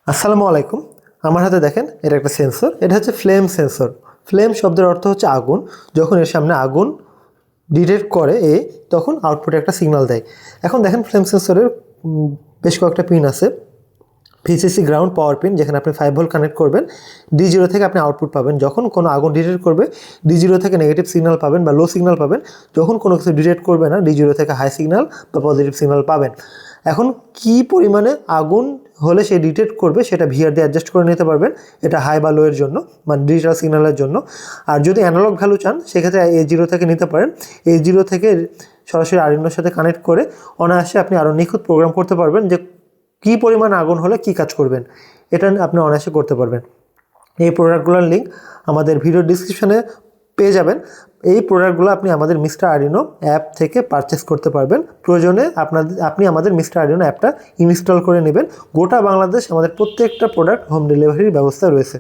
আসসালামু আলাইকুম। আমার হাতে দেখেন এটা একটা সেন্সর, এটা হচ্ছে ফ্লেম সেন্সর। ফ্লেম শব্দের অর্থ হচ্ছে আগুন। যখন এর সামনে আগুন ডিটেক্ট করে তখন আউটপুটে একটা সিগন্যাল দেয়। এখন দেখেন ফ্লেম সেন্সরের বেশ কয়েকটা পিন আছে। ভিসিসি গ্রাউন্ড পাওয়ার পিন, যেখানে আপনি 5 ভোল্ট কানেক্ট করবেন। ডি0 থেকে আপনি আউটপুট পাবেন যখন কোনো আগুন ডিটেক্ট করবে। ডি0 থেকে নেগেটিভ সিগন্যাল পাবেন বা লো সিগন্যাল পাবেন। যখন কোনো কিছু ডিটেক্ট করবে না, ডি0 থেকে হাই সিগন্যাল বা পজিটিভ সিগন্যাল পাবেন। এখন কি পরিমাণে আগুন হলে সে ডিটেক্ট করবে সেটা ভিআর দিয়ে অ্যাডজাস্ট করে নিতে পারবেন। এটা হাই বা লো এর জন্য, মানে ডিজিটাল সিগন্যালের জন্য। আর যদি অ্যানালগ ভ্যালু চান সেক্ষেত্রে A0 থেকে নিতে পারেন। A0 থেকে সরাসরি আরডিনোর সাথে কানেক্ট করে অনায়াসে আপনি আরও নিখুঁত প্রোগ্রাম করতে পারবেন যে কী পরিমাণ আগুন হলে কী কাজ করবেন, এটা আপনি অনায়াসে করতে পারবেন। এই প্রোডাক্টগুলোর লিঙ্ক আমাদের ভিডিও ডিসক্রিপশনে পেয়ে যাবেন। এই প্রোডাক্টগুলো আপনি আমাদের মিস্টার আরডিনো অ্যাপ থেকে পারচেস করতে পারবেন। প্রয়োজনে আপনি আমাদের মিস্টার আরডিনো অ্যাপটা ইনস্টল করে নেবেন। গোটা বাংলাদেশ আমাদের প্রত্যেকটা প্রোডাক্ট হোম ডেলিভারির ব্যবস্থা রয়েছে।